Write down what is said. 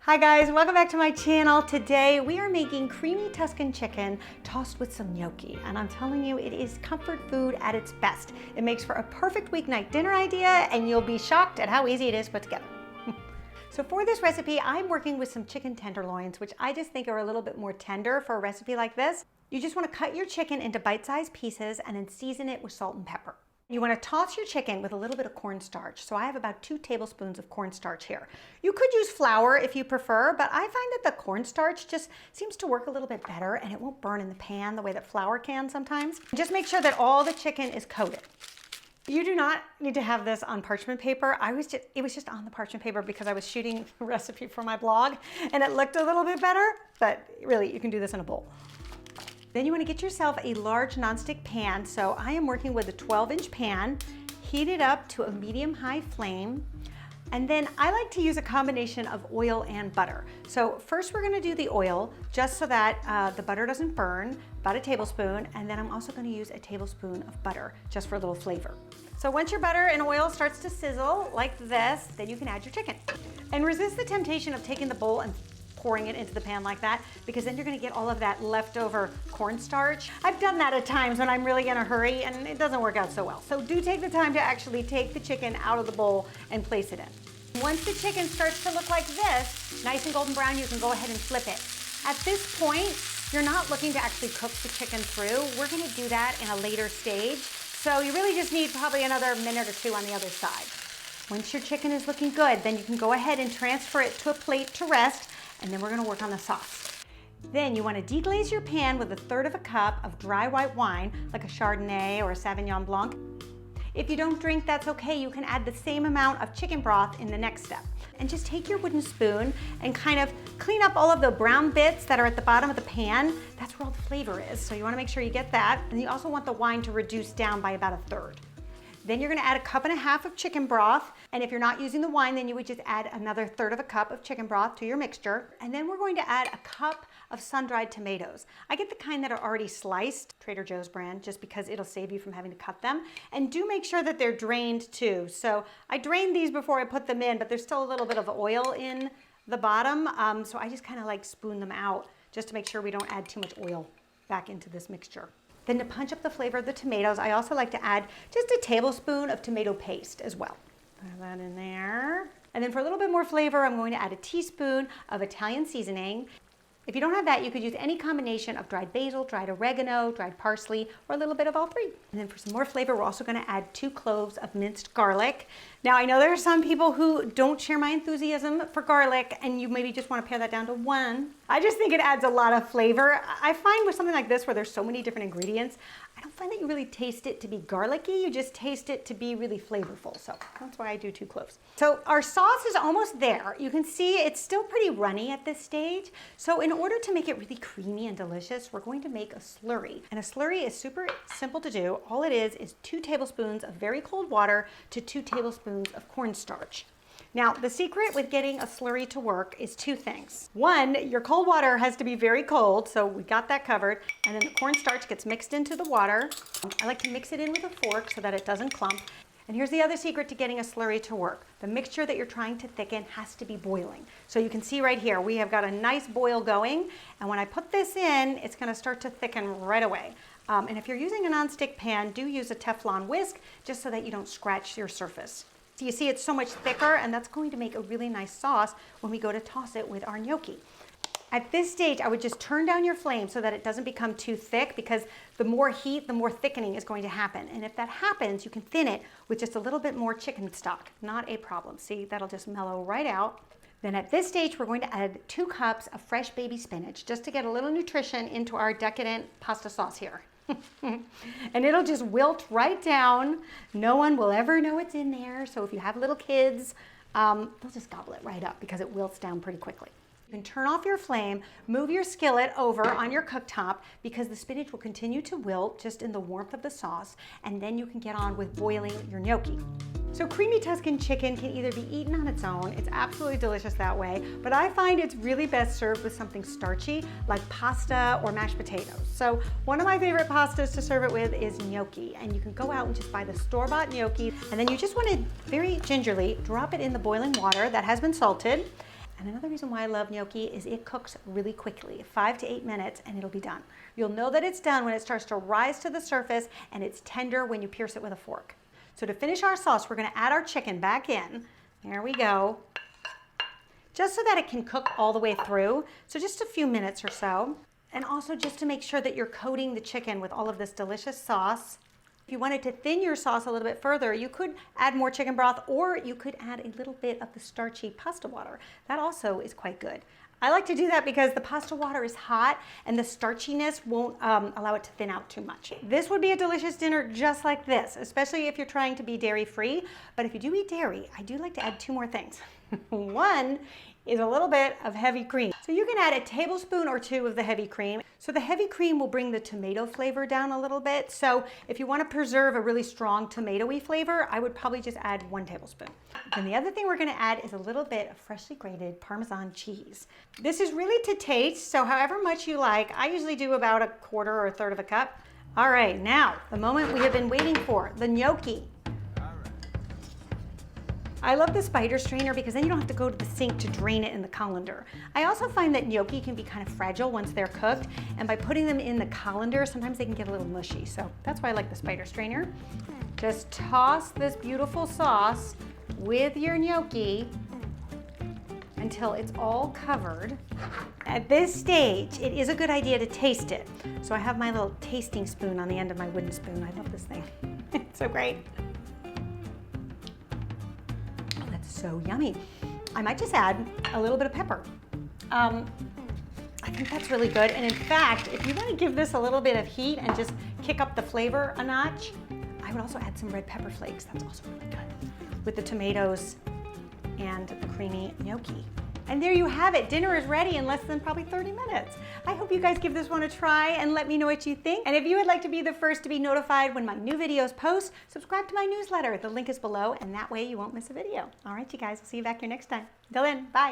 Hi guys, welcome back to my channel. Today we are making creamy Tuscan chicken tossed with some gnocchi, and I'm telling you, it is comfort food at its best. It makes for a perfect weeknight dinner idea, and you'll be shocked at how easy it is to put together. So for this recipe, I'm working with some chicken tenderloins, which I just think are a little bit more tender for a recipe like this. You just want to cut your chicken into bite-sized pieces and then season it with salt and pepper. You want to toss your chicken with a little bit of cornstarch. So I have about 2 tablespoons of cornstarch here. You could use flour if you prefer, but I find that the cornstarch just seems to work a little bit better and it won't burn in the pan the way that flour can sometimes. Just make sure that all the chicken is coated. You do not need to have this on parchment paper. It was just on the parchment paper because I was shooting a recipe for my blog and it looked a little bit better, but really you can do this in a bowl. Then you want to get yourself a large nonstick pan. So I am working with a 12-inch pan, heat it up to a medium-high flame. And then I like to use a combination of oil and butter. So first we're going to do the oil just so that the butter doesn't burn, about a tablespoon. And then I'm also going to use a tablespoon of butter just for a little flavor. So once your butter and oil starts to sizzle like this, then you can add your chicken. And resist the temptation of taking the bowl and pouring it into the pan like that, because then you're gonna get all of that leftover cornstarch. I've done that at times when I'm really in a hurry and it doesn't work out so well. So do take the time to actually take the chicken out of the bowl and place it in. Once the chicken starts to look like this, nice and golden brown, you can go ahead and flip it. At this point, you're not looking to actually cook the chicken through. We're gonna do that in a later stage. So you really just need probably another minute or two on the other side. Once your chicken is looking good, then you can go ahead and transfer it to a plate to rest. And then we're gonna work on the sauce. Then you wanna deglaze your pan with 1/3 cup of dry white wine, like a Chardonnay or a Sauvignon Blanc. If you don't drink, that's okay. You can add the same amount of chicken broth in the next step. And just take your wooden spoon and kind of clean up all of the brown bits that are at the bottom of the pan. That's where all the flavor is. So you wanna make sure you get that. And you also want the wine to reduce down by about 1/3. Then you're gonna add 1.5 cups of chicken broth. And if you're not using the wine, then you would just add another 1/3 cup of chicken broth to your mixture. And then we're going to add 1 cup of sun-dried tomatoes. I get the kind that are already sliced, Trader Joe's brand, just because it'll save you from having to cut them. And do make sure that they're drained too. So I drained these before I put them in, but there's still a little bit of oil in the bottom. So I just kind of like spoon them out just to make sure we don't add too much oil back into this mixture. Then to punch up the flavor of the tomatoes, I also like to add just a tablespoon of tomato paste as well. Put that in there. And then for a little bit more flavor, I'm going to add a teaspoon of Italian seasoning. If you don't have that, you could use any combination of dried basil, dried oregano, dried parsley, or a little bit of all three. And then for some more flavor, we're also gonna add 2 cloves of minced garlic. Now, I know there are some people who don't share my enthusiasm for garlic, and you maybe just wanna pare that down to 1. I just think it adds a lot of flavor. I find with something like this where there's so many different ingredients, I don't find that you really taste it to be garlicky, you just taste it to be really flavorful. So that's why I do 2 cloves. So our sauce is almost there. You can see it's still pretty runny at this stage. So in order to make it really creamy and delicious, we're going to make a slurry. And a slurry is super simple to do. All it is 2 tablespoons of very cold water to 2 tablespoons of cornstarch. Now, the secret with getting a slurry to work is 2 things. 1, your cold water has to be very cold, so we got that covered. And then the cornstarch gets mixed into the water. I like to mix it in with a fork so that it doesn't clump. And here's the other secret to getting a slurry to work. The mixture that you're trying to thicken has to be boiling. So you can see right here, we have got a nice boil going. And when I put this in, it's gonna start to thicken right away. And if you're using a nonstick pan, do use a Teflon whisk just so that you don't scratch your surface. So you see it's so much thicker, and that's going to make a really nice sauce when we go to toss it with our gnocchi. At this stage, I would just turn down your flame so that it doesn't become too thick, because the more heat, the more thickening is going to happen. And if that happens, you can thin it with just a little bit more chicken stock. Not a problem. See, that'll just mellow right out. Then at this stage, we're going to add 2 cups of fresh baby spinach just to get a little nutrition into our decadent pasta sauce here. And it'll just wilt right down. No one will ever know it's in there. So if you have little kids, they'll just gobble it right up because it wilts down pretty quickly. You can turn off your flame, move your skillet over on your cooktop because the spinach will continue to wilt just in the warmth of the sauce, and then you can get on with boiling your gnocchi. So creamy Tuscan chicken can either be eaten on its own, it's absolutely delicious that way, but I find it's really best served with something starchy like pasta or mashed potatoes. So one of my favorite pastas to serve it with is gnocchi, and you can go out and just buy the store-bought gnocchi, and then you just want to very gingerly drop it in the boiling water that has been salted. And another reason why I love gnocchi is it cooks really quickly, 5 to 8 minutes, and it'll be done. You'll know that it's done when it starts to rise to the surface and it's tender when you pierce it with a fork. So to finish our sauce, we're gonna add our chicken back in. There we go. Just so that it can cook all the way through. So just a few minutes or so. And also just to make sure that you're coating the chicken with all of this delicious sauce. If you wanted to thin your sauce a little bit further, you could add more chicken broth, or you could add a little bit of the starchy pasta water. That also is quite good. I like to do that because the pasta water is hot and the starchiness won't allow it to thin out too much. This would be a delicious dinner just like this, especially if you're trying to be dairy-free. But if you do eat dairy, I do like to add 2 more things. One is a little bit of heavy cream. So you can add a tablespoon or 2 of the heavy cream. So the heavy cream will bring the tomato flavor down a little bit. So if you want to preserve a really strong tomatoey flavor, I would probably just add 1 tablespoon. And the other thing we're going to add is a little bit of freshly grated Parmesan cheese. This is really to taste, so however much you like. I usually do about 1/4 or 1/3 of a cup. All right, now the moment we have been waiting for, the gnocchi. I love the spider strainer because then you don't have to go to the sink to drain it in the colander. I also find that gnocchi can be kind of fragile once they're cooked, and by putting them in the colander, sometimes they can get a little mushy. So that's why I like the spider strainer. Just toss this beautiful sauce with your gnocchi until it's all covered. At this stage, it is a good idea to taste it. So I have my little tasting spoon on the end of my wooden spoon. I love this thing. It's so great. So yummy. I might just add a little bit of pepper. I think that's really good. And in fact, if you want to give this a little bit of heat and just kick up the flavor a notch, I would also add some red pepper flakes. That's also really good with the tomatoes and the creamy gnocchi. And there you have it. Dinner is ready in less than probably 30 minutes. I hope you guys give this one a try and let me know what you think. And if you would like to be the first to be notified when my new videos post, subscribe to my newsletter. The link is below, and that way you won't miss a video. All right, you guys, I'll see you back here next time. Until then, bye.